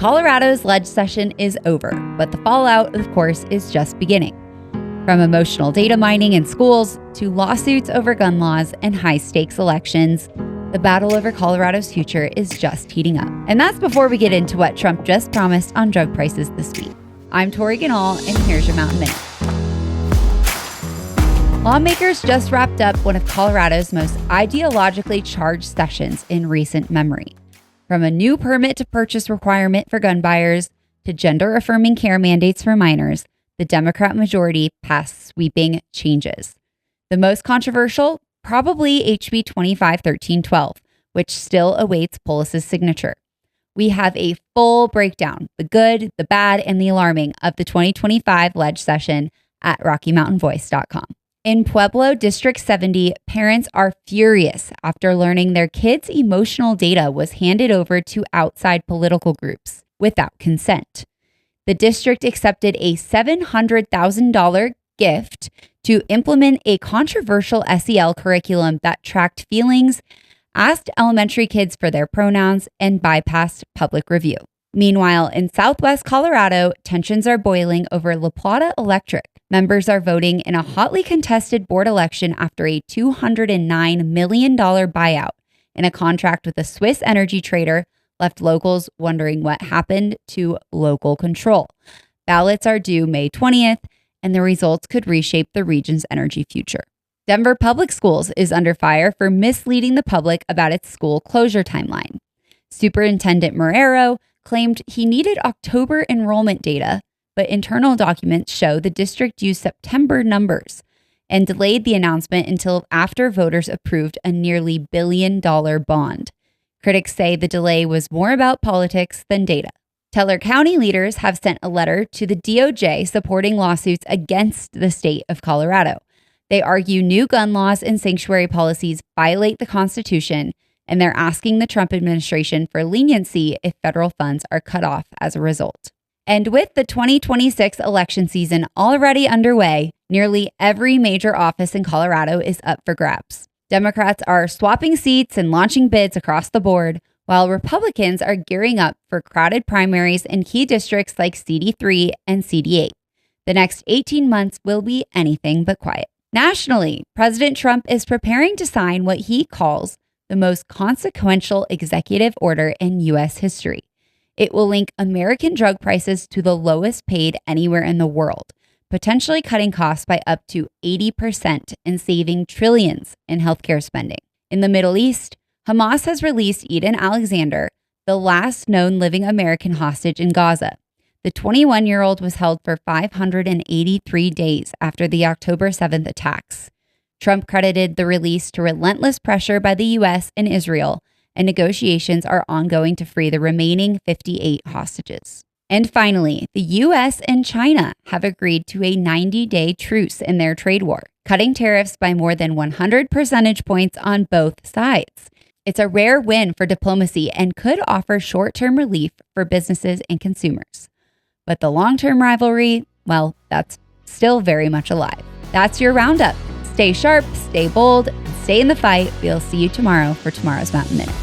Colorado's ledge session is over, but the fallout, of course, is just beginning. From emotional data mining in schools to lawsuits over gun laws and high-stakes elections, the battle over Colorado's future is just heating up. And that's before we get into what Trump just promised on drug prices this week. I'm Tori Ganal, and here's your Mountain Minute. Lawmakers just wrapped up one of Colorado's most ideologically charged sessions in recent memory. From a new permit to purchase requirement for gun buyers to gender-affirming care mandates for minors, the Democrat majority passed sweeping changes. The most controversial, probably HB 2513-12, which still awaits Polis's signature. We have a full breakdown, the good, the bad, and the alarming of the 2025 ledge session at RockyMountainVoice.com. In Pueblo District 70, parents are furious after learning their kids' emotional data was handed over to outside political groups without consent. The district accepted a $700,000 gift to implement a controversial SEL curriculum that tracked feelings, asked elementary kids for their pronouns, and bypassed public review. Meanwhile, in Southwest Colorado, tensions are boiling over Plata Electric. Members are voting in a hotly contested board election after a $209 million buyout in a contract with a Swiss energy trader left locals wondering what happened to local control. Ballots are due May 20th, and the results could reshape the region's energy future. Denver Public Schools is under fire for misleading the public about its school closure timeline. Superintendent Marrero claimed he needed October enrollment data, but internal documents show the district used September numbers and delayed the announcement until after voters approved a nearly $1 billion bond. Critics say the delay was more about politics than data. Teller County leaders have sent a letter to the DOJ supporting lawsuits against the state of Colorado. They argue new gun laws and sanctuary policies violate the Constitution, and they're asking the Trump administration for leniency if federal funds are cut off as a result. And with the 2026 election season already underway, nearly every major office in Colorado is up for grabs. Democrats are swapping seats and launching bids across the board, while Republicans are gearing up for crowded primaries in key districts like CD3 and CD8. The next 18 months will be anything but quiet. Nationally, President Trump is preparing to sign what he calls the most consequential executive order in U.S. history. It will link American drug prices to the lowest paid anywhere in the world, potentially cutting costs by up to 80% and saving trillions in healthcare spending. In the Middle East, Hamas has released Eden Alexander, the last known living American hostage in Gaza. The 21-year-old was held for 583 days after the October 7th attacks. Trump credited the release to relentless pressure by the U.S. and Israel, and negotiations are ongoing to free the remaining 58 hostages. And finally, the U.S. and China have agreed to a 90-day truce in their trade war, cutting tariffs by more than 100 percentage points on both sides. It's a rare win for diplomacy and could offer short-term relief for businesses and consumers. But the long-term rivalry, well, that's still very much alive. That's your roundup. Stay sharp, stay bold, and stay in the fight. We'll see you tomorrow for tomorrow's Mountain Minute.